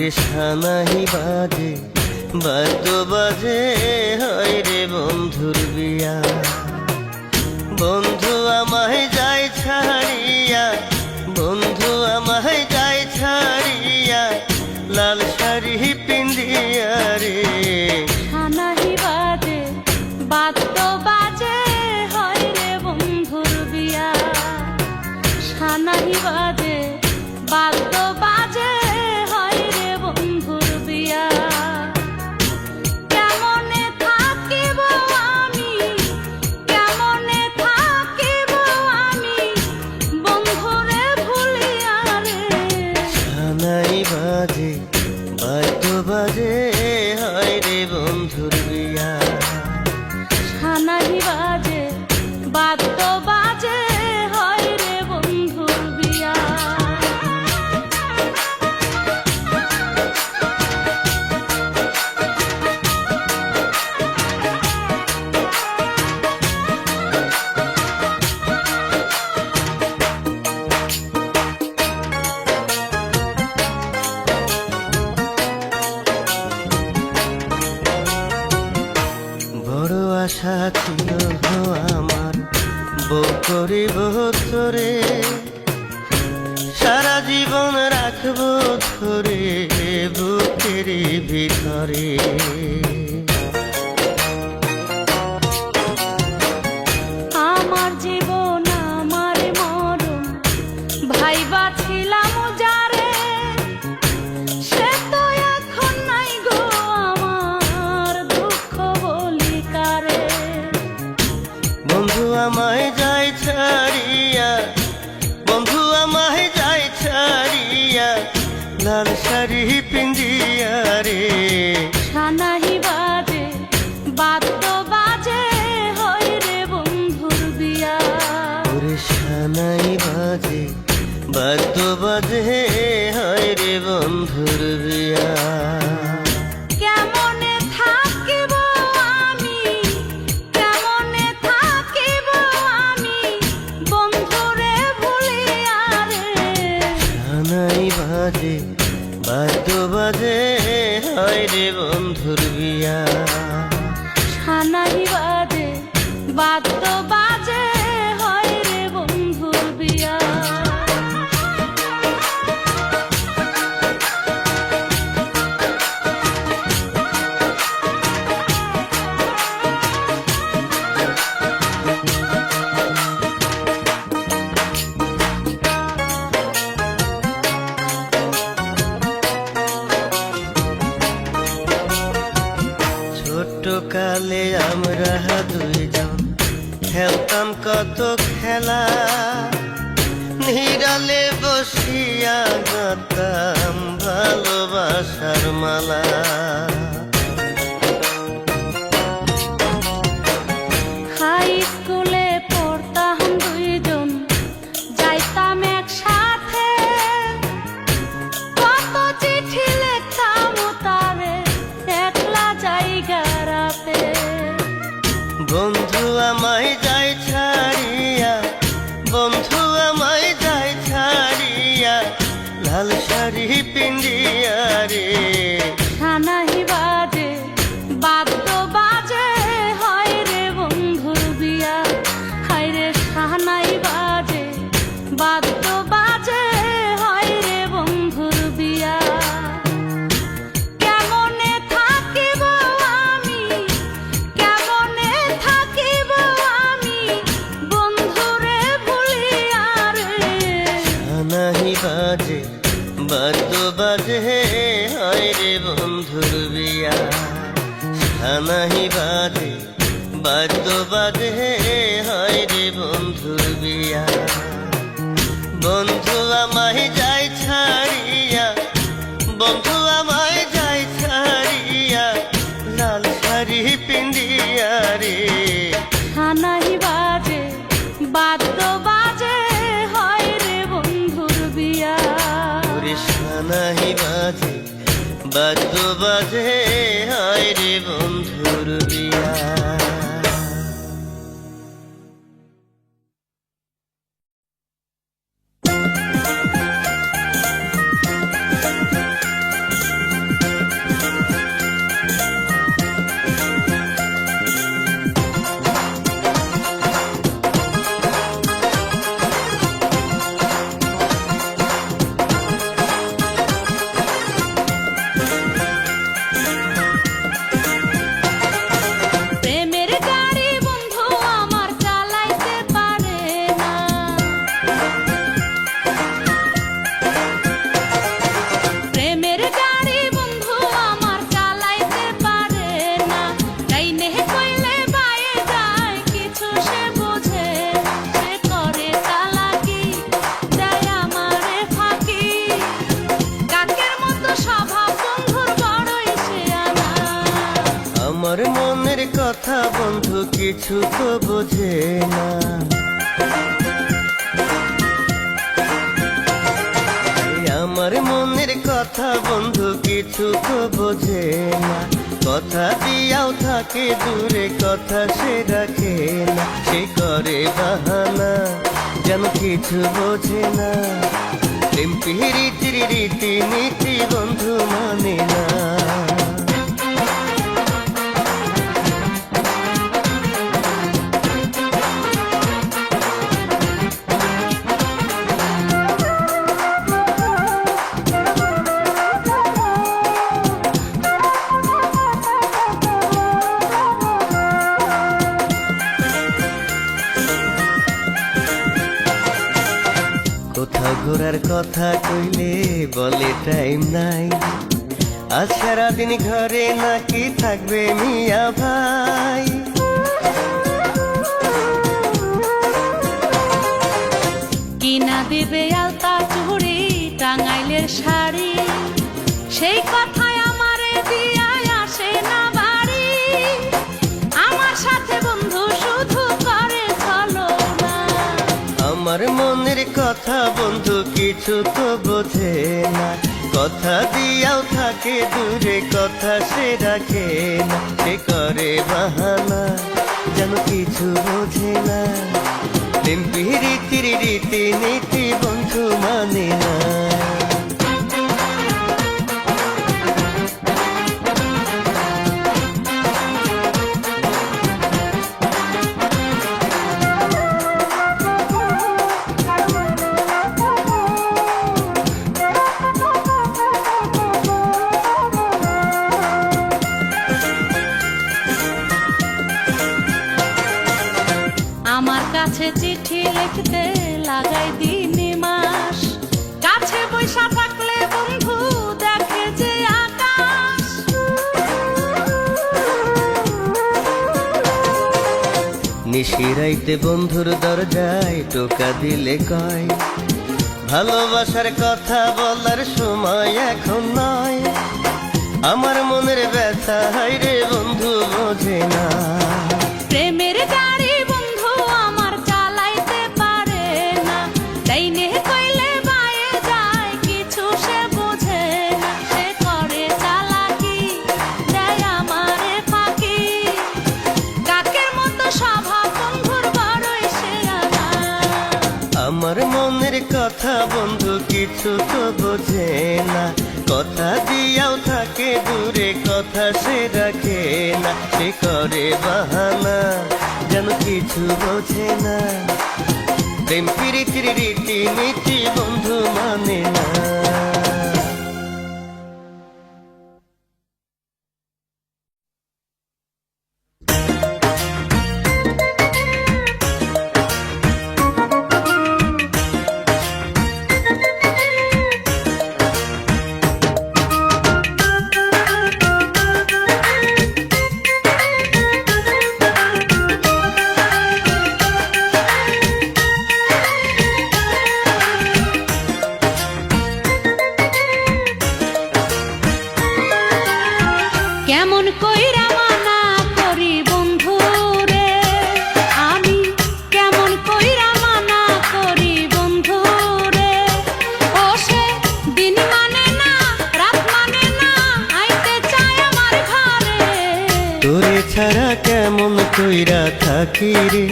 ওরে সানাহি বাজে বাদ্য বাজে হয় রে বন্ধুর বিয়া। বন্ধু আমায় যায় ছাড়িয়া, বন্ধু আমায় যায় ছাড়িয়া, লাল শাড়ি পিন্দিয়া রে। সানাহি বাজে বাদ্য বাজে হয় রে বন্ধুর বিয়া। সানাহি বাজে বাদ্য বাজে হয় রে বন্ধুর বিয়া। কেমনে থাকিব আমি, কেমনে থাকিব আমি বন্ধুরে ভুলিয়া রে। সানাই বাজে বাদ্য বাজে হয় রে বন্ধুর বিয়া। সানাহি বাজে বাদ্য বাজে হয় রে বন্ধুর বিয়া। বড় আশা ছিল আমার বউ করিব তোরে, সারা জীবন রাখবো ধরে বুকের ভিতরে। আমার জীবন আমার মরণ ভাইবা ছিলাম যারে, সে তো এখন নাই গো আমার দুঃখ বলি কারে। বন্ধু আমায় যায় ছাড়িয়া, বন্ধু আমায় যায় ছাড়িয়া, লাল শাড়ি পিন্দিয়া রে। সানাহি বাজে বাদ্য বাজে হয় রে বন্ধুর বিয়া। ওরে সানাই বাজে বাদ্য বাজে হয় রে বন্ধুর বিয়া। কেমনে থাকিব আমি, কেমনে থাকিব আমি বন্ধুরে ভুলিয়া রে। সানাই বাজে বাদ্য বাজে হয় রে বন্ধুর বিয়া। সানাহি বাজে বাদ্য বাজে হয় রে বন্ধুর বিয়া। ছোট্ট কালে আমরা দুইজন খেলতাম কত খেলা, নিরালে বসিয়া গাতাম ভালোবাসার মালা। হাই স্কুলে পড়তাম দুইজন, যাইতাম একসাথে, কত চিঠি লিখতাম তারে একলা জায়গা রাতে। বন্ধু আমায় যায় ছাড়িয়া, বন্ধু আমায় যায় ছাড়িয়া, লাল শাড়ি পিন্দিয়া রে। সানাহি বাজে বাদ্য বাজে হয় রে বন্ধুর বিয়া। হায় রে সানাই বাজে বাদ্য বাজে হয় রে বন্ধুর বিয়া। কেমনে থাকিব আমি, কেমনে থাকিব আমি বন্ধুরে ভুলিয়া রে। সানাহি বাজে বাদ্য বাজে হয় রে বন্ধুর বিয়া। সানাহি বাজে বাদ্য বাজে হয় রে বন্ধুর বিয়া। বন্ধু আমায় যায় ছাড়িয়া, বন্ধু আমায় যায় ছাড়িয়া, লাল শাড়ি পিন্দিয়া রে। সানাহি বাজে বাদ্য বাজে হয় রে বন্ধুর বিয়া। ওরে সানাহি বাজে বাদ্য বাজে হয় রে বন্ধুর বিয়া। আমার মনের কথা বন্ধু কিছু তো বোঝে না। আমার মনের কথা বন্ধু কিছু তো বোঝে না। কথা দিয়াও থাকে দূরে, কথা সে রাখে না। সে করে বাহানা, যেন কিছু বোঝে না। প্রেম প্রীতির রীতি নীতি বন্ধু মানে না। কোথাও ঘোরার কথা কইলে বলে টাইম নাই। আজ সারাদিন ঘরে নাকি থাকবে মিয়া ভাই। কিনা দিবে আলতা চুড়ি টাঙ্গাইলের শাড়ি, সেই কথায় আমারে দিয়ায় আসে না বাড়ি। আমার সাথে বন্ধু শুধু করে চলো না। আমার মনের কথা বন্ধু কিছু তো বোঝে না। কথা দিয়াও থাকে দূরে, কথা সে রাখে না। সে করে বাহানা, যেন কিছু বোঝে না। প্রেম প্রীতির রীতি নীতি বন্ধু মানে না। আমার কাছে চিঠি লিখতে লাগাই দিন মাস, কাছে বৈশা থাকলে বন্ধু দেখে যে আকাশ। নিশিরাইতে বন্ধুর দরজায় টোকা দিলে কয়, ভালোবাসার কথা বলার সময় এখন নয়। আমার মনের ব্যথা হায়রে বন্ধু বোঝে না। প্রেমের গাড়ি বন্ধু আমার চালাইতে পারে না, ডাইনে কইলে বায়ে যায় কিছু সে বোঝে না। সে করে চালাকি, দেয় আমারে ফাঁকি, কাকের মতো স্বভাব বন্ধুর বড়ই সেরা। আমার মনের কথা বন্ধু কিছু তো বোঝে না। কথা দিয়াও থাকে দূরে, কথা সে রাখে না। সে করে বাহানা, যেন কিছু বোঝে না। প্রেম প্রীতির রীতি নীতি বন্ধু মানে না। কেমন কইরা মানা করি বন্ধু রে, আমি কেমন কইরা মানা করি বন্ধু রে। ও সে দিন মানে না, রাত মানে না, আইতে চায় আমার ঘরে। তোরে ছাড়া কেমন কইরা থাকি রে,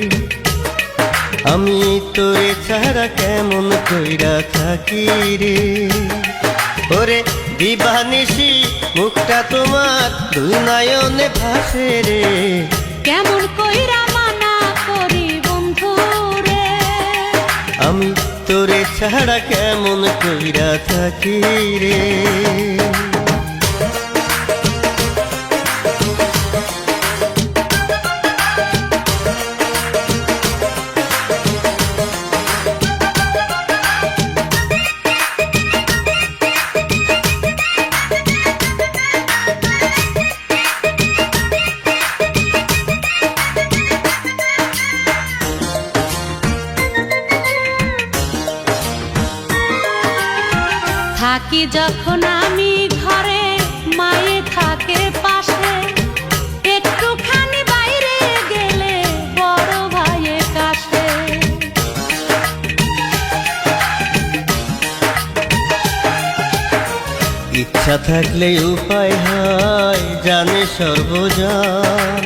আমি তোরে ছাড়া কেমন কইরা থাকি রে। ওরে দিবানিশি মুখটা তোমার দুই নয়নে ভাসে রে। কেমন কইরা মানা করি বন্ধু রে, আমি তোরে ছাড়া কেমন কইরা থাকি রে। থাকি যখন আমি ঘরে, মায়ে থাকে পাশে, ইচ্ছা থাকলে উপায় হয় জানে সর্বজন,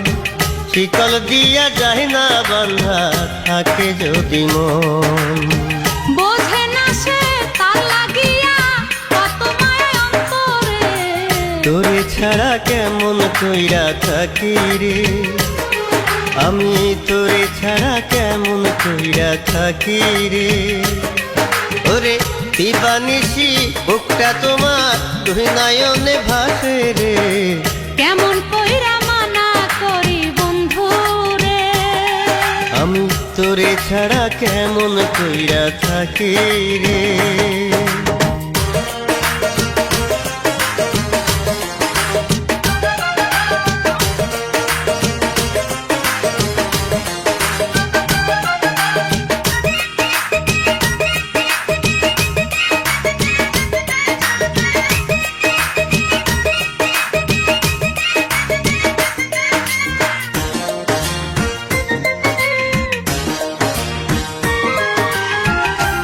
শিকল দিয়া যায় না বান্ধা থাকে যদি মন। বোঝে না সে তার লাগিয়া কত মায়া অন্তরে, তোরে ছাড়া কেমন কইরা থাকি রে, আমি তোরে ছাড়া কেমন কইরা থাকি রে। ওরে দিবানিশি বুকটা তোমার দুই নয়নে ভাসে রে, কেমন কইরা মানা করি বন্ধু রে। আমি তোরে ছাড়া কেমন কইরা থাকি রে।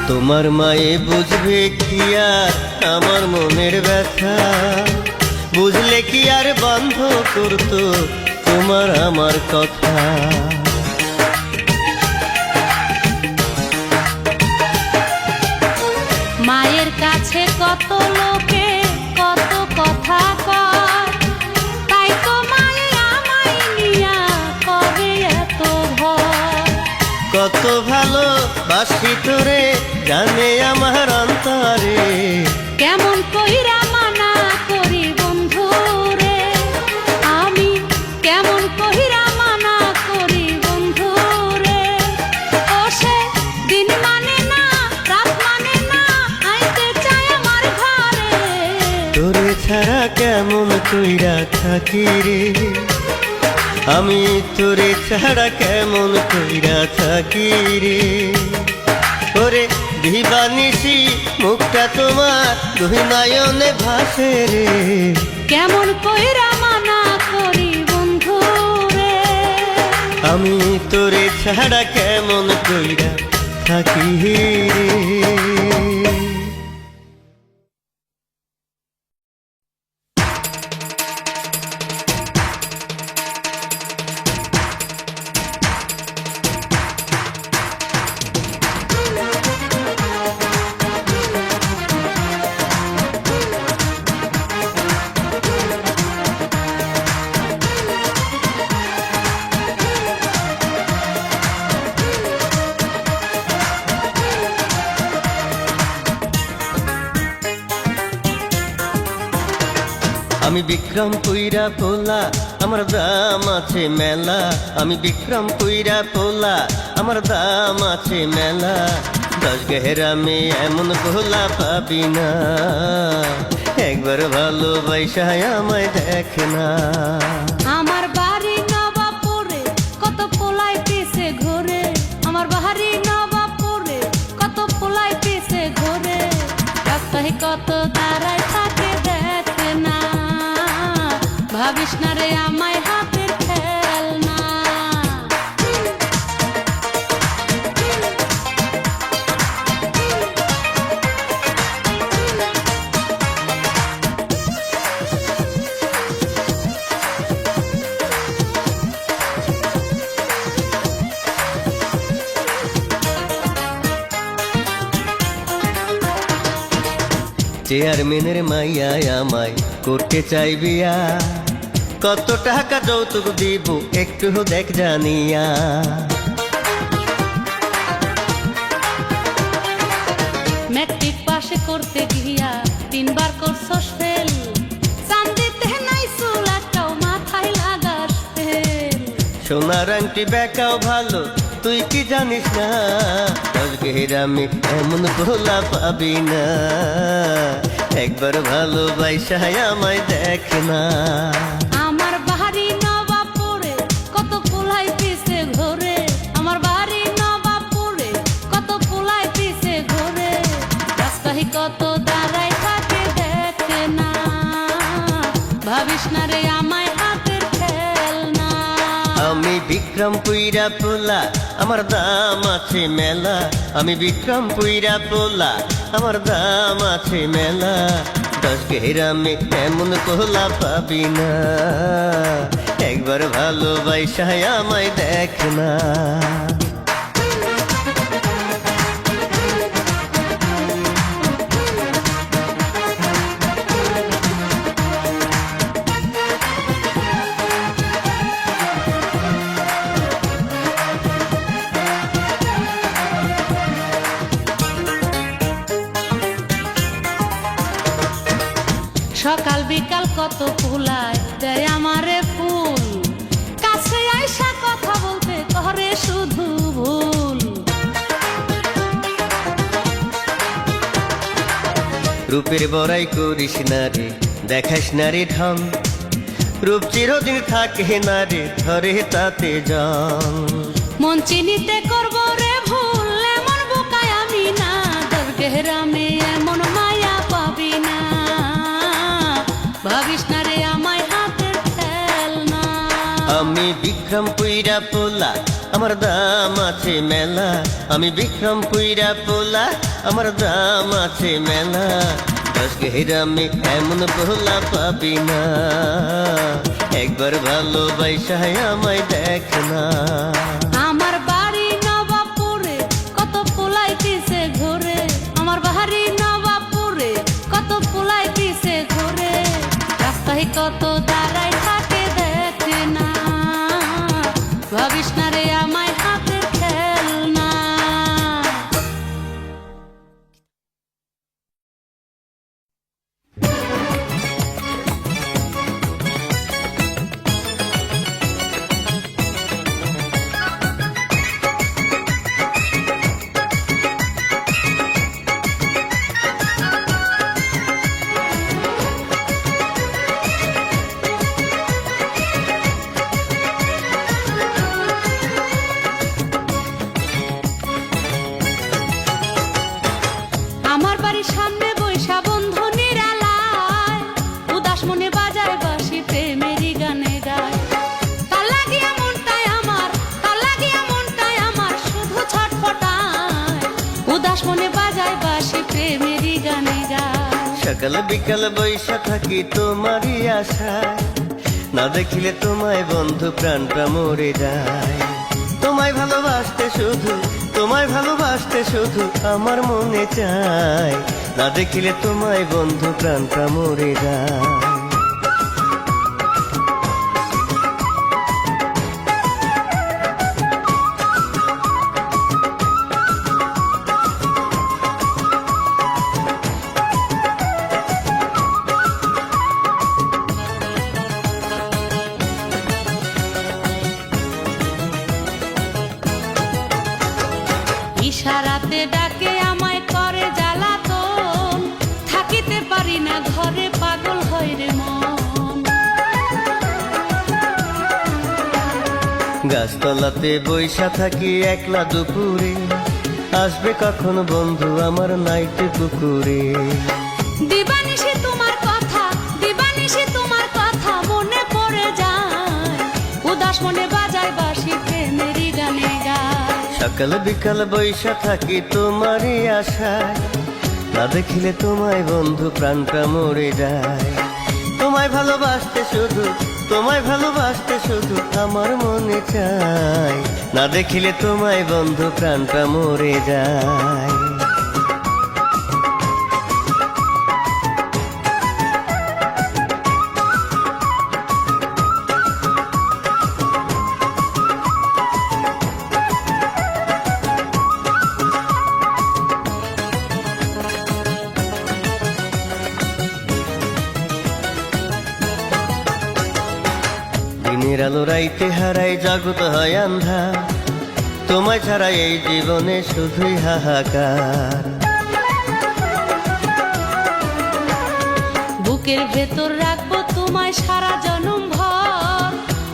তোমার মায়ে বুঝবে কি আর আমার মনের ব্যথা, বুঝলে কি আর বন্ধ করতো তোমার আমার কথা। মায়ের কাছে কত লোকে কত কথা কয়, তাই তো মায়ে আমায় নিয়া করে এত ভয়। কত ভালো বাসি তোরে জানে আমার অন্তরে, কেমন কইরা মানা করি বন্ধু রে, আমি কেমন কইরা মানা করি বন্ধু রে। ও সে দিন মানে না রাত মানে না, আইতে চায় আমার ঘরে, তোরে ছাড়া কেমন কইরা থাকি রে, আমি তোরে ছাড়া কেমন কইরা থাকি রে। ওরে দিবানিশি মুখটা তোমার দুই নয়নে ভাসে রে, কেমন কইরা মানা করি বন্ধু রে। আমি তোরে ছাড়া কেমন কইরা থাকি রে। আমি বিক্রম কইরা পোলা আমার দাম আছে মেলা, আমি বিক্রম কইরা পোলা আমার দাম আছে মেলা। 10 গেরামে এমন পোলা পাবি না, একবার ভালোবাসা আমায় দেখ না। আমার বাড়ি নবাবপুরে কত পোলাই পিছে ঘুরে, আমার বাড়ি নবাবপুরে কত পোলাই পিছে ঘুরে, রাস্তায় কত দাঁড়ায় থাকে দেখে না, ভাবিস না রে আমায় হাতের খেলনা। চেয়ারম্যানের মাইয়া আমায় করতে চাই বিয়া, কত টাকা যৌতুক দিব একটু দেখ জানিয়া। ম্যাট্রিক পাশে করতে গিয়া 3 বার করছস ফেল, চান্দিতে নাই চুল একটাও মাথায় লাগাস তেল। সোনার আংটি বেকাও ভালো তুই কি জানিস না, 10 গেরামে এমন ভোলা পাবি না, একবার ভালোবাসা আমায় দেখ না। আমার বাড়ি নবাবপুরে কত পোলাই পিছে ঘুরে, আমার বাড়ি নবাবপুরে কত পোলাই পিছে ঘুরে, রাস্তায় কত দাঁড়ায় থাকে দেখে না, ভাবিস না রে আমায় হাতের খেলনা। আমি বিক্রম কইরা পোলা আমার দাম আছে মেলা, আমি বিক্রম কইরা পোলা আমার দাম আছে মেলা। দশ গ্রামে এমন পোলা পাবি না, একবার ভালোবাসায় আমায় দেখ না। সকাল বিকাল কত ফুলায় দেয় আমারে ফুল, কাছে আইসা কথা বলতে করে শুধু ভুল। রূপের বড়াই করিস না রে, দেখাস না রে ঢং, রূপ চিরদিন থাকে না রে, ধরে তাতে জং। মন চিনিতে করব রে ভুল, এমন বোকায় আমি না, দরগেরামে এমন মায়া পাবি না। ভাবিস না রে আমায় হাতের খেলনা। আমি বিক্রম পুইরা পোলা, আমার দাম আছে মেলা। আমি বিক্রম পুইরা পোলা, আমার দাম আছে মেলা। দশ গ্রামে এমন পোলা পাবি না, একবার ভালোবাসায় আমায় দেখ না। আমার বাড়ি নবাবপুরে কত পোলাইতিছে ঘুরে, আমার বাড়ি নবাবপুরে কত পোলাইতিছে ঘুরে, রাস্তায় কত দাঁড়াই থাকে দেখে না। ভাবিস না রে আমায় হাতের খেলনা। আমার বাড়ির সামনে বৈশা বন্ধু নিরালায়, উদাস মনে বাজায় বাঁশি প্রেমেরই গানে গায়। তার লাগিয়া মনটায় আমার, তার লাগিয়া মনটায় আমার শুধু ছটফটায়, উদাস মনে বাজায় বাঁশি প্রেমেরই গানে গায়। সকাল বিকাল বৈশা থাকি তোমারই আশায়, না দেখিলে তোমায় বন্ধু প্রাণটা মরে যায়। তোমায় ভালোবাসতে শুধু, তোমায় ভালোবাসতে শুধু আমার মনে চায়, না দেখিলে তোমায় বন্ধু প্রাণটা মরে যায়। ইশারাতে ডাকে আমায় করে জ্বালাতন, থাকিতে পারি না ঘরে পাগল হয় রে মন। গাছতলাতে বৈশা থাকি একলা দুপুরে, আসবে কখন বন্ধু আমার নাইটে পুকুরে। দিবানিশি তোমার কথা, দিবানিশি তোমার কথা মনে পড়ে যায়, উদাস মনে বাজায় বাঁশি প্রেমেরই গানে গায়। সকাল বিকাল বৈশা থাকি তোমারই আশায়, না দেখিলে তোমায় বন্ধু প্রাণটা মরে যায়। তোমায় ভালোবাসতে শুধু, তোমায় ভালোবাসতে শুধু আমার মনে চায়, না দেখিলে তোমায় বন্ধু প্রাণটা মরে যায়। দিনের আলো রাইতে হারাই, জগৎ হয় আন্ধা, তোমায় ছাড়া এই জীবনে শুধুই হাহাকার। বুকের ভেতর রাখবো তোমায় সারা জনম ভর,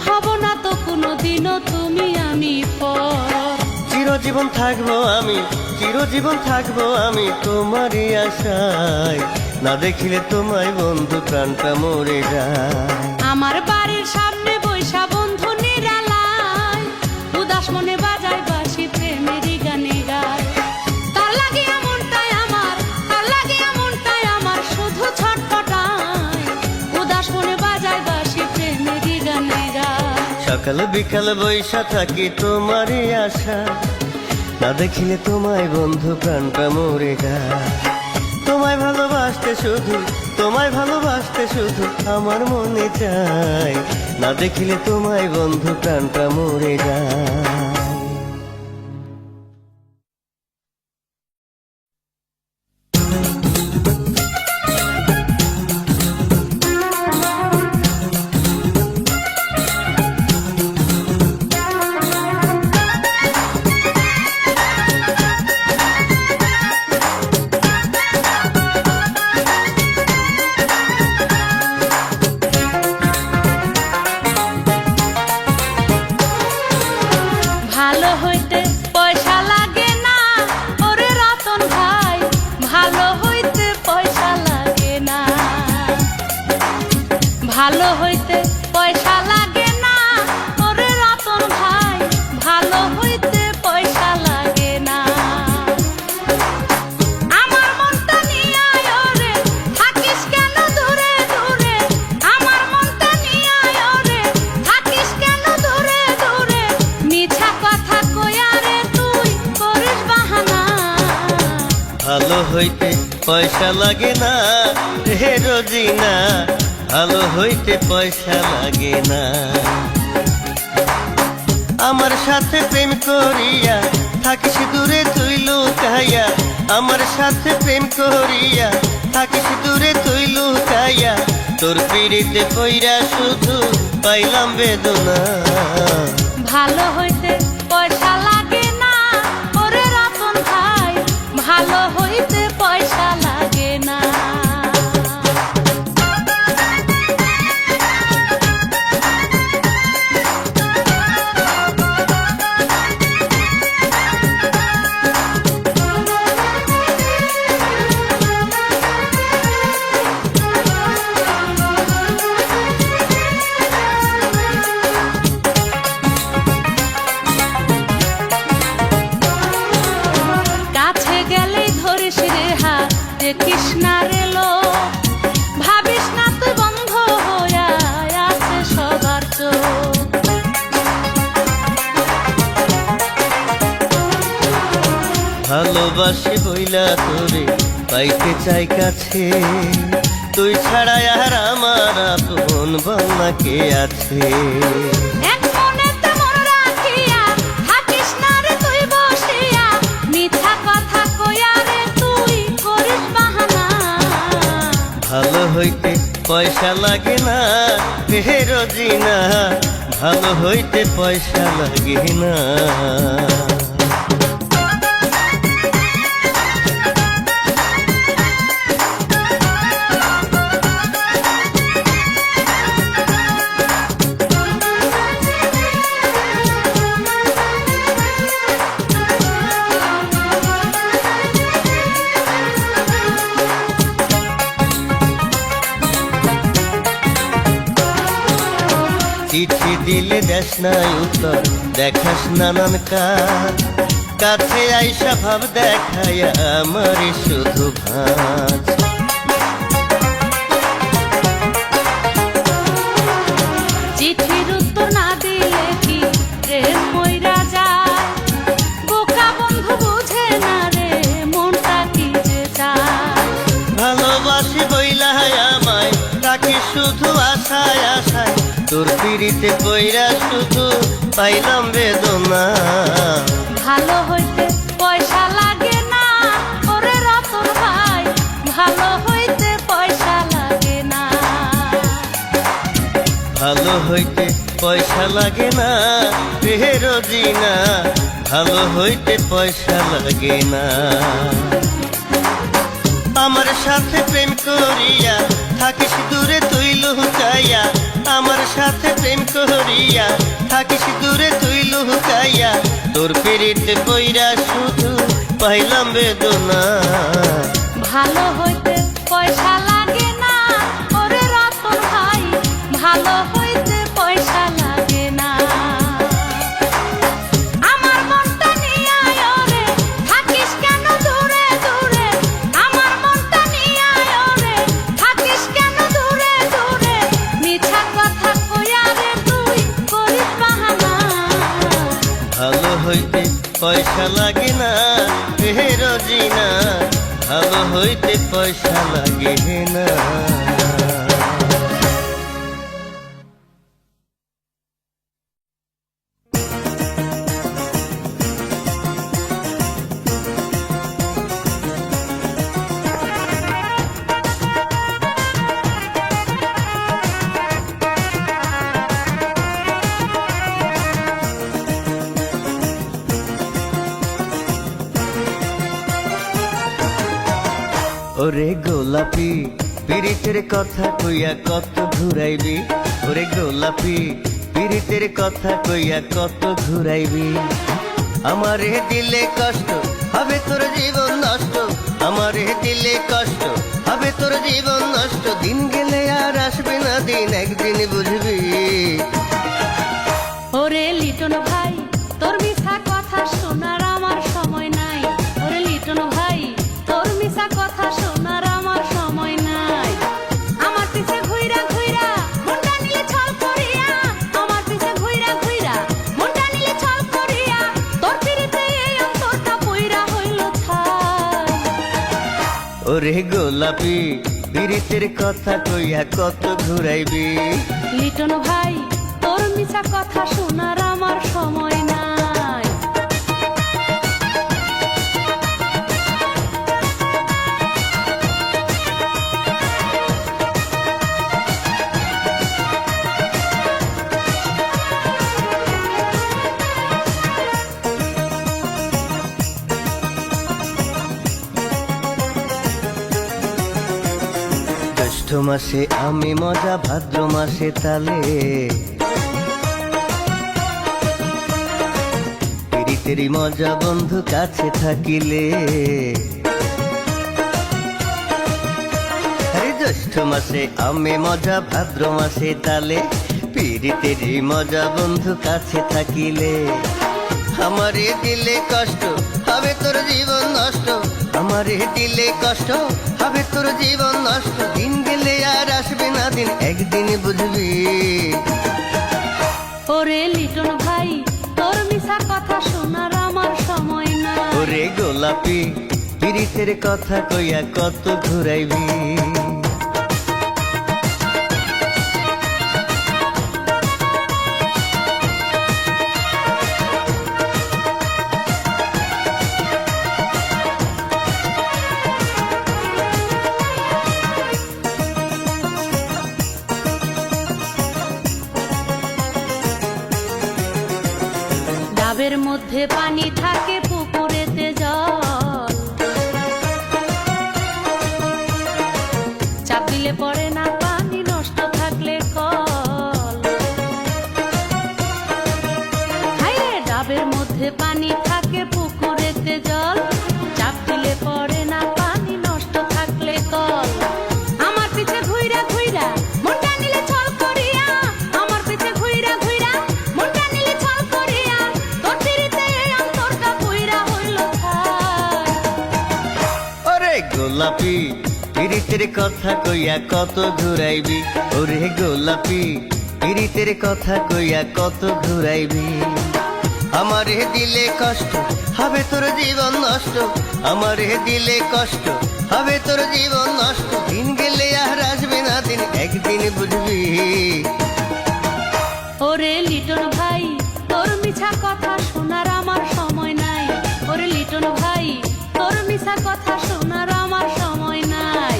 হব না তো কোনোদিনও তুমি আমি পর। চিরজীবন থাকবো আমি, চিরজীবন থাকবো আমি তোমারই আশায়, না দেখিলে তোমায় বন্ধু প্রাণটা মরে যায়। আমার বাড়ির সামনে বৈশা বন্ধু নিরালায়, উদাস মনে বাজায় বাঁশি প্রেমেরই গানে গায়। তার লাগিয়া মনটায় আমার, তার লাগিয়া মনটায় আমার শুধু ছটফট সকাল বিকাল বৈশা থাকি তোমারই আশা, না দেখিলে তোমায় বন্ধু প্রাণটা মরে যায়। তোমায় ভালোবাসতে শুধু, তোমায় ভালোবাসতে শুধু আমার মনে চায়, না দেখিলে তোমায় বন্ধু প্রাণটা মরে যায়। ভালো হইতে পয়সা লাগে না, ওরে রতন ভাই, ভালো হইতে পয়সা লাগে না। ভালো হইতে পয়সা লাগে না, ওরে রতন ভাই, ভালো হইতে পয়সা লাগে না। আমার মনটা নিয়ে আয় ওরে, থাকিস কেন দূরে দূরে? আমার মনটা নিয়ে আয় ওরে, থাকিস কেন দূরে দূরে? মিছা কথা কইয়া রে তুই করিস বাহানা। ভালো হইতে পয়সা লাগে না হে রোজিনা, ভালো হইতে পয়সা লাগে না। আমার সাথে প্রেম করিয়া থাকিস দূরে তুই লুকাইয়া, আমার সাথে প্রেম করিয়া থাকিস দূরে তুই লুকাইয়া, তোর পিড়িতে পইরা শুধু পাইলাম বেদনা। ভালো হইতে পয়সা লাগে না, ওরে রতন ভাই, ভালো হইতে পয়সা লাগে না। কাছে গেলেই ধরিস রে হাত, দেখিস না রে লোক, ভাবিস না তুই বন্ধ হইয়া আছে সবার চোখ। ভালোবাসি বইলা তোরে পাইতে চাই কাছে, তুই ছাড়া আর আমার আপন বাংলা কে আছে? এক মনেতে মন রাখিয়া থাকিস না রে তুই বসিয়া, মিথ্যা কথা কইয়া রে তুই করিস বাহানা। ভালো হইতে পয়সা লাগে না হে রোজিনা, ভালো হইতে পয়সা লাগে না। চিঠি দিলে দেশ নাই উত্তর, দেখাস নানান কাজ, কাছে আইসা ভাব দেখায়া আমারই শুধু ভাঁজ। চিঠির উত্তর না দিলে কি প্রেম মইরা যায়? বোকা বন্ধু বুঝে না রে মনটা কি যে চায়। ভালোবাসি বইলা আমায় তাকে শুধু আশায় আশায়, তোর পিড়িতে পইরা শুধু পাইলাম বেদনা। ভালো হইতে পয়সা লাগে না, ওরে রতন ভাই, ভালো হইতে পয়সা লাগে না। ভালো হইতে পয়সা লাগে না হে রোজিনা, ভালো হইতে পয়সা লাগে না। আমার সাথে প্রেম করিয়া থাকিস দূরে তুই লুকাইয়া, আমার সাথে প্রেম করিয়া থাকিস দূরে তুই লুকাইয়া, তোর পিড়িতে পইরা শুধু পাইলাম বেদনা। ভালো হইতে পয়সা লাগে না, ওরে রতন ভাই, ভালো হইতে পয়সা লাগে না। আমার মনটা নিয়ে আয় ওরে, থাকিস কেন দূরে দূরে? আমার মনটা নিয়ে আয় ওরে, থাকিস কেন দূরে দূরে? মিছা কথা কইয়া রে তুই করিস বাহানা। হইতে পয়সা লাগে না হে রোজিনা, ভালো হইতে পয়সা লাগে না। ওরে গোলাপি পীড়িতের কথা কইয়া কত ঘুরাইবি, ওরে গোলাপি পীড়িতের কথা কইয়া কত ঘুরাইবি। আমারে দিলে কষ্ট হবে তোর জীবন নষ্ট, আমারে দিলে কষ্ট হবে তোর জীবন নষ্ট। দিন গেলে আর আসবে না দিন, একদিন বুঝবি। ওরে লিটন ভাই তোর মিছা কথা শোনার আমার সময় নাই, ওরে লিটন ভাই তোর মিছা কথা শোনার আমার সময় নাই। আমার পিছে ঘুইরা ঘুইরা মনটা নিলে ছল করিয়া, আমার পিছে ঘুইরা ঘুইরা মনটা নিলে ছল করিয়া, তোর পিরিতে এই অন্তরটা পইরা হইল ছাই। ওরে গোলাপি পীড়িতের কথা কইয়া কত ঘুরাইবি। লিটন ভাই তোর মিছা কথা শোনার আমার সময় নাই। জ্যৈষ্ঠ মাসে আমি মজা, ভাদ্র মাসে তালে, পীড়িতেরই মজা বন্ধু কাছে থাকিলে। আরে জ্যৈষ্ঠ মাসে আমি মজা, ভাদ্র মাসে তালে, পীড়িতেরই মজা বন্ধু কাছে থাকিলে। আমারে দিলে কষ্ট হবে তোর জীবন নষ্ট, আমারে দিলে কষ্ট হবে তোর জীবন নষ্ট। দিন গেলে আর আসবে না দিন, একদিন বুঝবি। ওরে লিটন ভাই তোর মিছা কথা শোনার আমার সময় নাই। ওরে গোলাপি পীড়িতের কথা কইয়া কত ঘুরাইবি। ডাবের মধ্যে পানি থাকে পুকুরেতে জল, চাপ দিলে পড়ে না পানি নষ্ট থাকলে কল। হায়রে ডাবের মধ্যে পানি থাকে পুকুরেতে জল, চাপ দিলে পড়ে না পানি নষ্ট থাকলে কল। আমার পিছে ঘুইরা ঘুইরা মনটা নিলে ছল করিয়া, আমার পিছে ঘুইরা ঘুইরা মনটা নিলে ছল করিয়া, তোর পিরিতে এই অন্তরটা পইরা হইল ছাই। ওরে গোলাপি পীড়িতের কথা কইয়া কত ঘুরাইবি, ওরে গোলাপি পীড়িতের কথা কইয়া কত ঘুরাইবি। আমারে দিলে কষ্ট হবে তোর জীবন নষ্ট, আমারে দিলে কষ্ট হবে তোর জীবন নষ্ট। দিন গেলে আর আসবে না দিন, একদিন বুঝবি। ওরে লিটন ভাই তোর মিছা কথা শোনার আমার সময় নাই, ওরে লিটন ভাই তোর মিছা কথা শোনার আমার সময় নাই।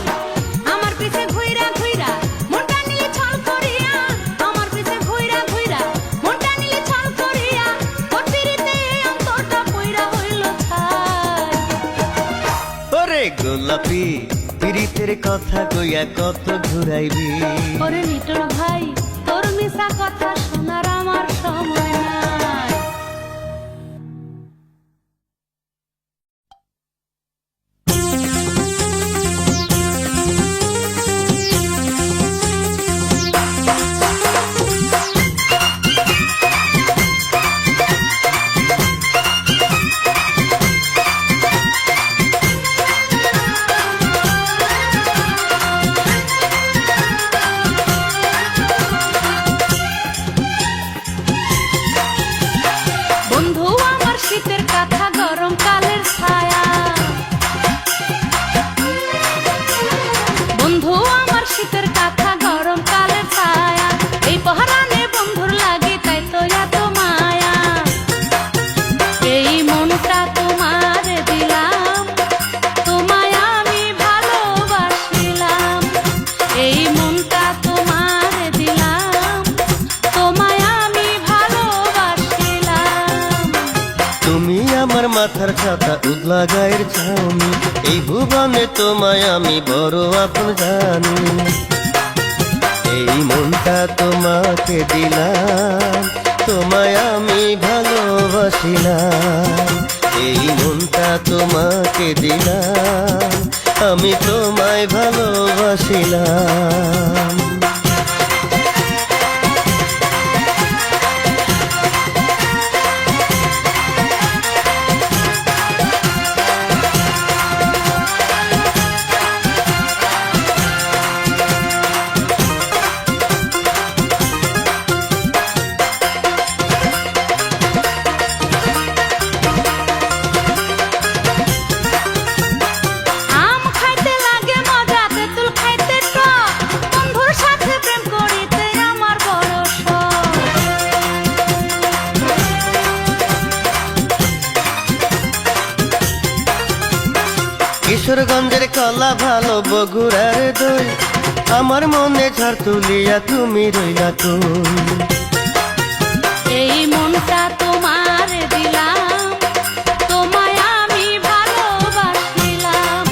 আমার পিছে ঘুইরা ঘুইরা মনটা নিলে ছল করিয়া, আমার পিছে ঘুইরা ঘুইরা মনটা নিলে ছল করিয়া, তোর পিরিতে এই অন্তরটা পইরা হইল ছাই। ওরে গোলাপি পীড়িতের কথা কইয়া কত ঘুরাইবি। ওরে লিটন ভাই তোর মিছা কথা শোনার আমার সময় নাই। আমার মাথার ছাতা উদলা গায়ের ছাউনি, এই ভুবনে তোমায় আমি বড় আপন জানি। এই মনটা তোমাকে দিলাম, তোমায় আমি ভালোবাসিলাম। এই মনটা তোমাকে দিলাম, আমি তোমায় ভালোবাসিলাম। আম খাইতে লাগে মজা, তেঁতুল খাইতে টক, বন্ধুর সাথে প্রেম করিতে আমার বড় শখ। কিশোরগঞ্জের কলা ভালো, বগুড়ার দই, আমার মনে ঝড় তুলিয়া তুমি রইলা তুই। এই মনটা তোমার দিলাম, তোমায় আমি ভালোবাসিলাম।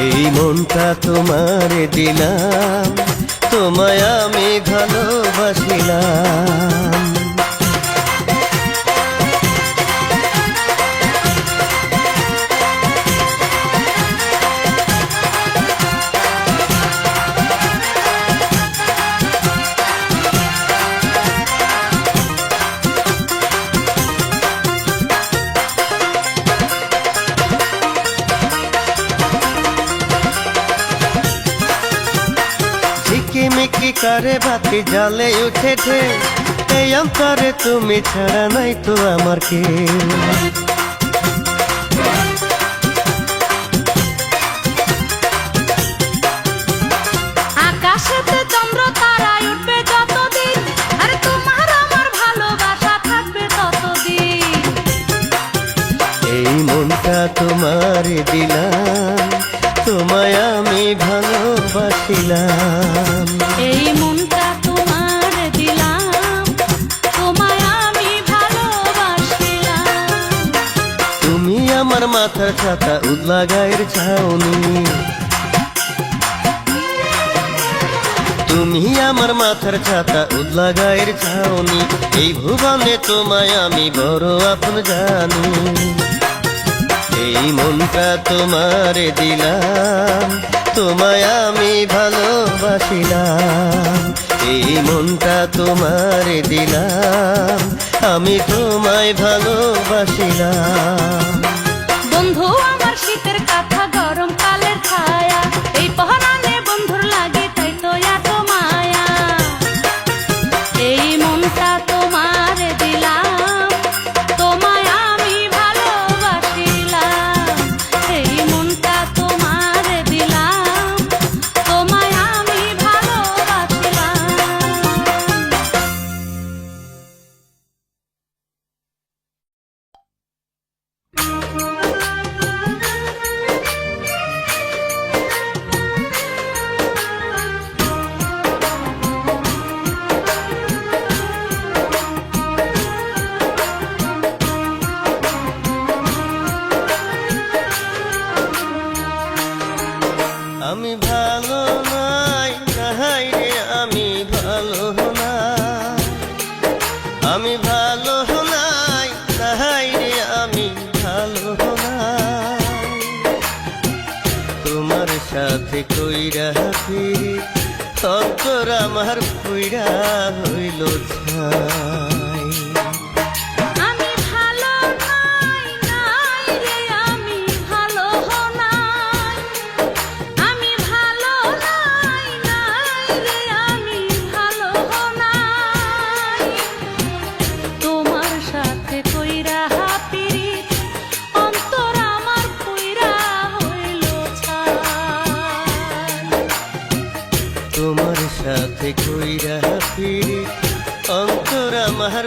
এই মনটা তোমারে দিলাম, তোমায় আমি ভালোবাসিলাম। ঝিকিমিকি করে বাতি জালে উঠেছে, এই অন্তরে তুমি ছাড়া নাই তো আমার কেউ। আকাশেতে চন্দ্র তারায় উঠবে যতদিন, আর তোমার আমার ভালোবাসা থাকবে ততদিন। এই মনটা তোমারে দিলাম, তোমায় আমি ভালোবাসিলাম। এই মনটা তোমার দিলাম, তোমায় আমি ভালোবাসিলাম। তুমি আমার মাথার ছাতা উদলা গায়ের ছাউনি, তুমি আমার মাথার ছাতা উদলা গায়ের ছাউনি, এই ভুবনে তোমায় আমি বড় আপন জানি। এই মনটা তোমারে দিলাম, তোমায় আমি ভালোবাসিলাম। এই মনটা তোমারে দিলাম, আমি তোমায় ভালোবাসিলাম। বন্ধু আমার শীতের কাঁথা, গরম কালের ছায়া, এই পহরানে বন্ধুর লাগে তাই তো এত মায়া। এই মনটা তোমার দিলাম, তোমায় আমি ভালোবাসিলাম। এই মনটা তোমার দিলাম, তোমায় আমি ভালোবাসিলাম। আমি ভালো নাই নাহাই রে, আমি ভালো নাই, আমি ভালো নাই নাহাই রে, আমি ভালো নাই। তোমার সাথে কইরা ফিরি, অন্তর আমার পুইরা হইল ছাই। আমি ভালো নাই, নাই রে আমি ভালো নাই। আমি ভালো নাই, নাই রে আমি ভালো নাই। তোমার সাথে কইরা পিরিত, অন্তর আমার পুইরা হইল ছাই। তোমার সাথে কইরা ফিরি, অন্তর আমার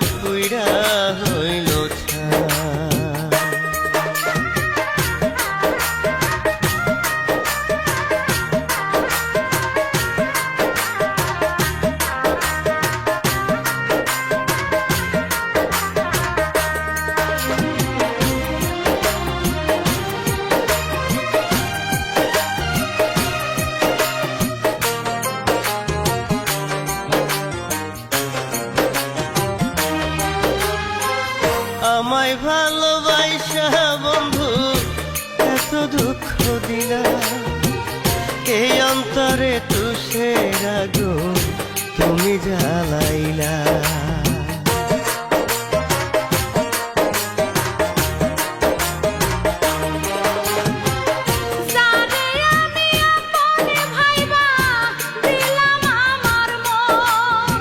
আমায় ভালোবাসা বন্ধু এত দুঃখ দিলা, এই অন্তরে তুষের আগুন তুমি জ্বালাইলা। যারে আমি আপনে ভাইবা দিলাম আমার মন,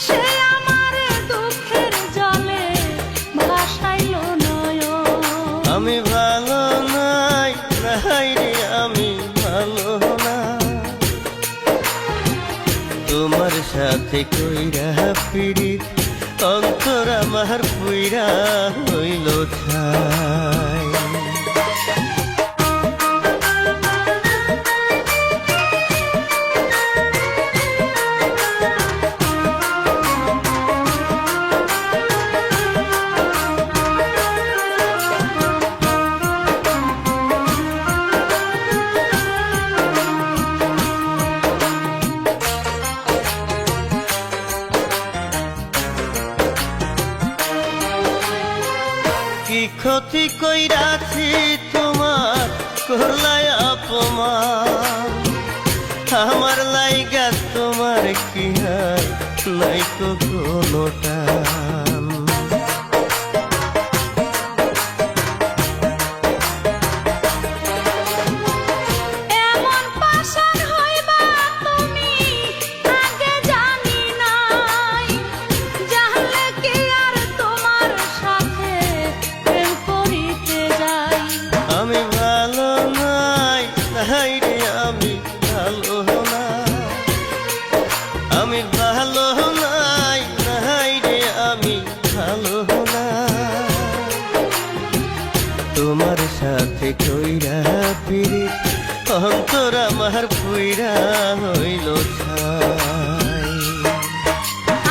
সে আমারে দুঃখের জলে ভাসাইলো নয়ন। আমি ভালো নাই নাই রে আমি ভালো না, তোমার সাথে কইরা পিরিত অন্তর আমার পুইরা হইল ছাই। কি ক্ষতি কইরাছি তোমার করলাই অপমান, আমার লাইগা তোমার কি হয় নাই তো কোনো টান। এমন পাষাণ হইবা তুমি আগে জানি নাই, জানলে কি আর তোমার সাথে প্রেম করিতে যাই। আমি ভালো নাই নাই রে আমি ভালো না, আমি ভালো নাই নাই রে আমি ভালো না, তোমার সাথে কইরা পিরিত অন্তর আমার পুইরা হইল ছাই।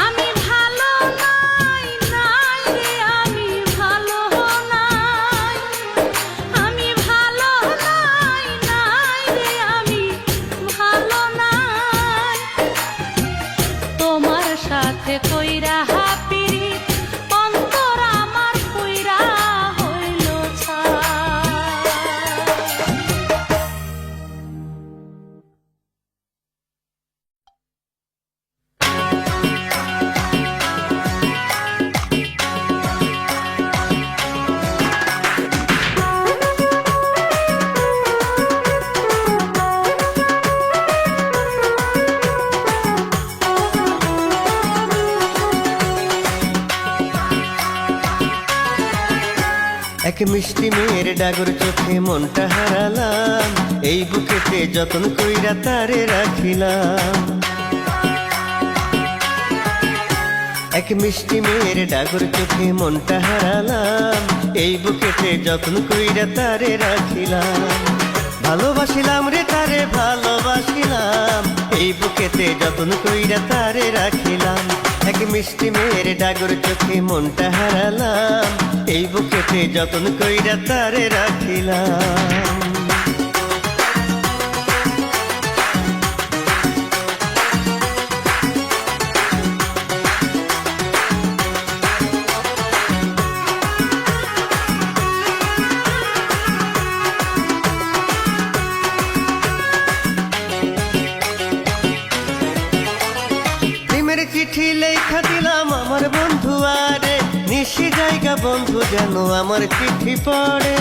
আমি ভালো নাই নাই রে আমি ভালো নাই, আমি ভালো নাই নাই রে আমি ভালো নাই, তোমার সাথে কইরা পিরিত অন্তর আমার পুইরা হইল ছাই। এক মিষ্টি মেয়ের ডাগর চোখে মনটা হারালাম, এই বুকেতে যতন কইরা তারে রাখিলাম। এক মিষ্টি মেয়ের ডাগর চোখে মনটা হারালাম, এই বুকেতে যতন কইরা তারে রাখিলাম। ভালোবাসিলাম রে তারে ভালোবাসিলাম, এই বুকেতে যতন কইরা তারে রাখিলাম। এক মিষ্টি মেয়ের ডাগর চোখে মনটা হারালাম, এই বুকেতে যতন কইরা তারে রাখিলাম। প্রেমের চিঠি লেখা দিলাম আমার বন্ধু আরে, নিশি জায়গা বন্ধু যেন আমার চিঠি পড়ে।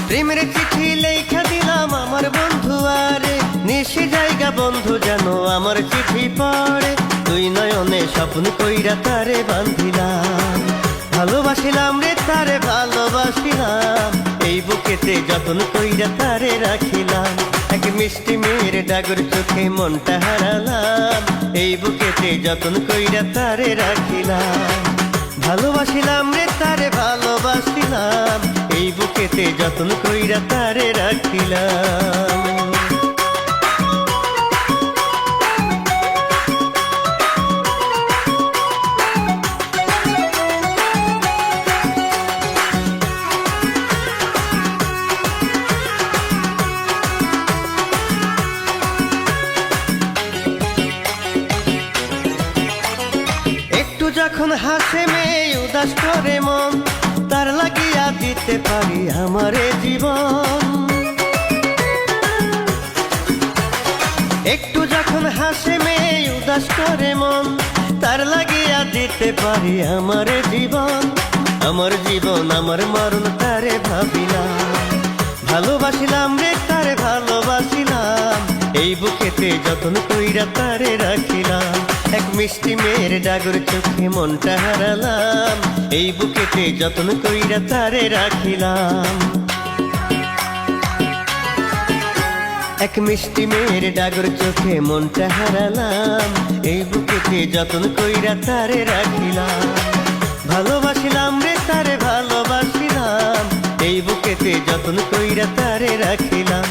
প্রেমের চিঠি লেখা দিলাম আমার বন্ধু আরে, নিশি জায়গা বন্ধু যেন আমার চিঠি পড়ে। দুই নয়নে স্বপ্ন কইরা তারে বান্ধিলাম, ভালোবাসিলাম রে তারে ভালোবাসিলাম, এই বুকেতে যতন কইরা তারে রাখিলাম। এক মিষ্টি মেয়ের ডাগর চোখে মনটা হারালাম, এই বুকেতে যতন কইরা তারে রাখিলাম। ভালোবাসিলাম রে তারে ভালোবাসিলাম, এই বুকেতে যতন কইরা তারে রাখিলাম। যখন হাসে মেয়ে উদাস করে মন, তার লাগিয়া দিতে পারি আমারে জীবন। একটু যখন হাসে মেয়ে উদাস করে মন, তার লাগিয়া দিতে পারি আমারে জীবন। আমার জীবন আমার মরণ তারে ভাবিলাম, ভালোবাসিলাম রে তারে ভালোবাসিলাম, এই বুকেতে যতন কইরা তারে রাখিলাম। এক মিষ্টি মেয়ের ডাগর চোখে মনটা হারালাম, এই বুকেতে যতন কইরা তারে রাখিলাম। এক মিষ্টি মেয়ের ডাগর চোখে মনটা হারালাম, এই বুকেতে যতন কইরা তারে রাখিলাম। ভালোবাসিলাম রে তারে ভালোবাসিলাম, এই বুকেতে যতন কইরা তারে রাখিলাম।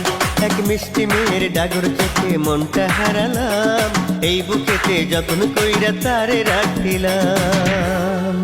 এক মিষ্টি মেয়ের ডাগর চোখে মনটা হারালাম, এই বুকেতে যতন কইরা তারে রাখিলাম।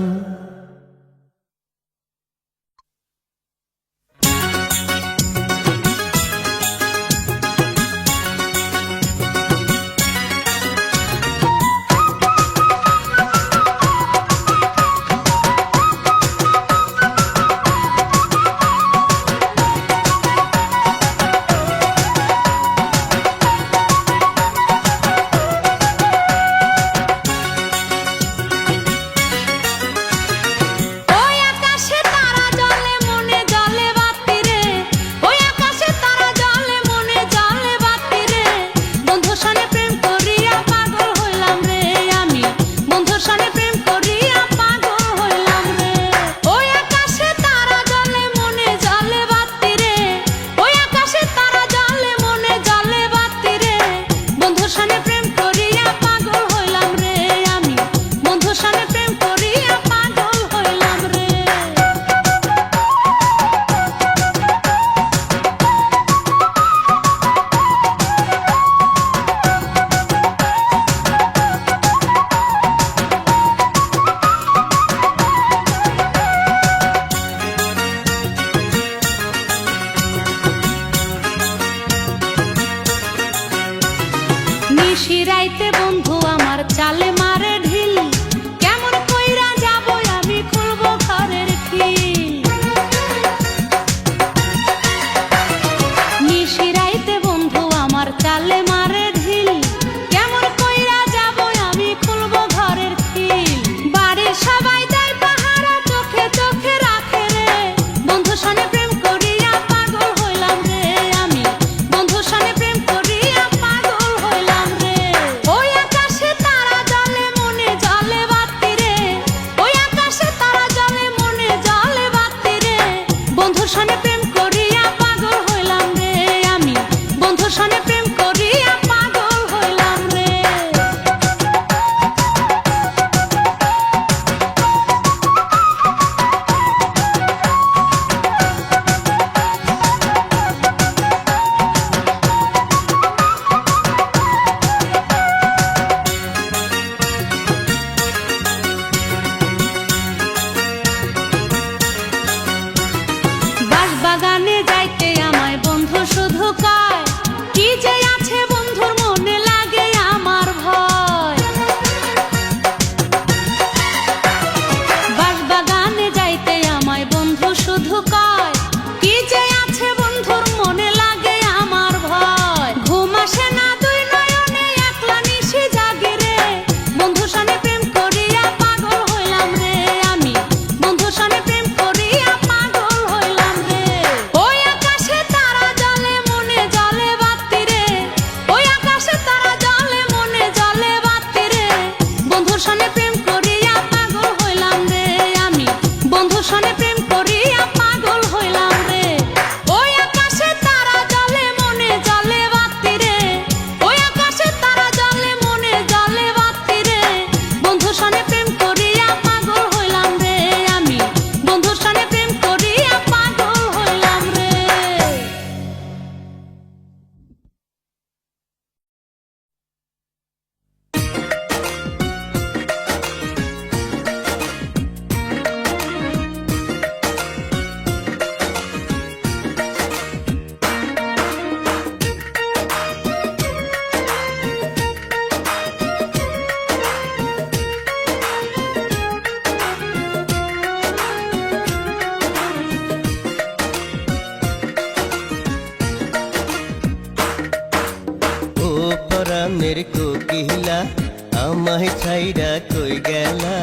আমায় ছাইরা কই গেলা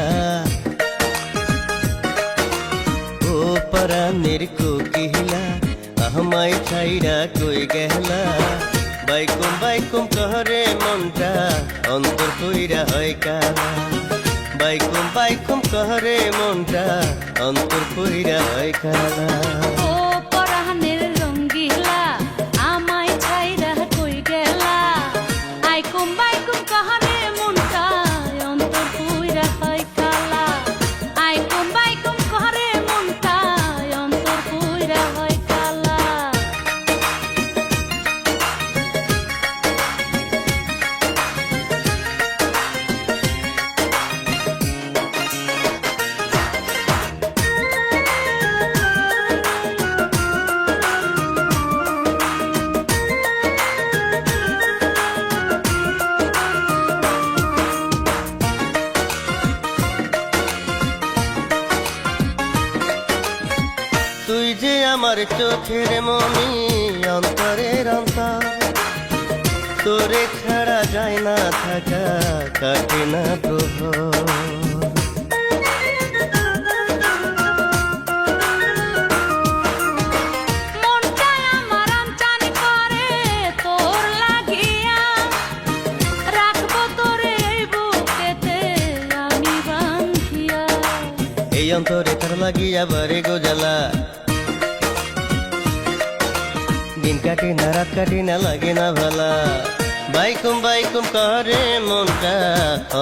ও পরাণের কোকিলা আমায় ছাইরা কই গেলা বাইকুম বাইকুম কহরে মনটা অন্তর কইরা হয় কালা বাইকুম বাইকুম কহরে মনটা অন্তর কইরা হয় কালা ও পরাণের রঙ্গিলা আমায় ছাইরা কই গেলা আইকুম বাইকুম কহরে মনটা অন্তর কইরা হয় কালা আইকুম বাইকুম কহরে মনটা অন্তর কইরা হয় কালা তুই যে আমার চোখের মনি অন্তরের অন্তর তোরে ছাড়া যায় না থাকা কাটে না প্রহর মনটা আমার আনচান করে তোর লাগিয়া রাখবো তোরে এই বুকেতে আমি বাঁধিয়া এই অন্তরে তার লাগিয়া বারে গোজালা দিন কাটে না রাত কাটে না লাগে না ভালা বাইকুম বাইকুম করে মনটা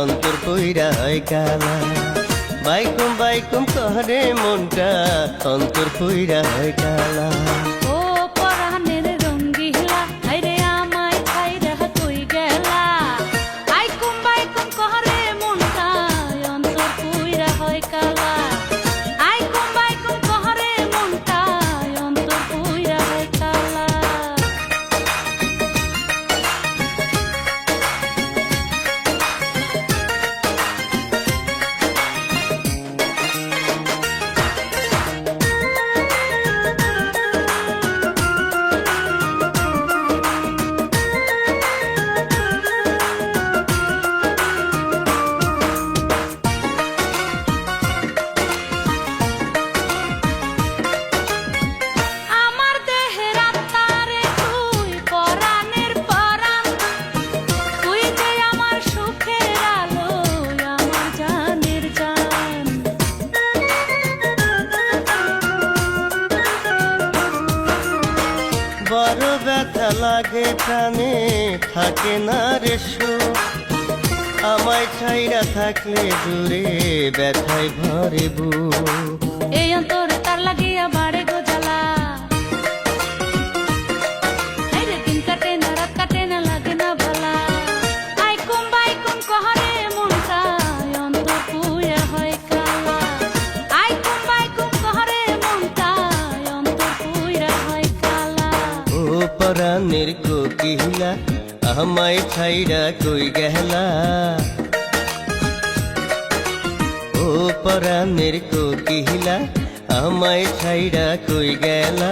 অন্তর কইরা হয় কালা বাইকুম বাইকুম করে মনটা অন্তর কইরা হয় কালা ও পরাণের রঙ্গিলা আইরে আমায় ছাইরা কই গেলা আইকুম বাইকুম কহরে মনটা অন্তর কইরা হয় কালা আইকুম বাইকুম কহরে মনটা অন্তর কইরা হয় কালা আমার দেহের আত্মারে তুই পরাণের পরাণ তুই যে আমার সুখের আলো আমার জানের জান বড় ব্যথা লাগে প্রাণে থাকে না রে সুখ আমায় ছাইরা থাকলে দূরে ব্যথায় ভরে বুক এই অন্তরে তার লাগিয়া বাড়ে গোজালা আইরে দিন কাটে না রাত কাটে না লাগে না ভালা আইকুম বাইকুম কহরে মনটা অন্তর কইরা হয় কালা আইকুম বাইকুম কহরে মনটা অন্তর কইরা হয় কালা ও পরাণের কোকিলা আমায় ছাইরা কই গেলা ও পরাণের কোকিলা আমায় ছাইরা কই গেলা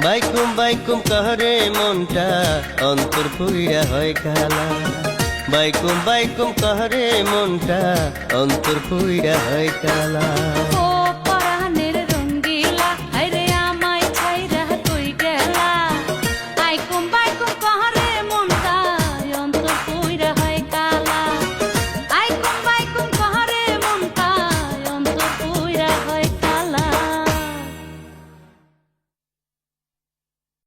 বাইকুম বাইকুম কহরে মনটা অন্তর কইরা হয় কালা বাইকুম বাইকুম কহরে মনটা অন্তর কইরা হয় কালা ও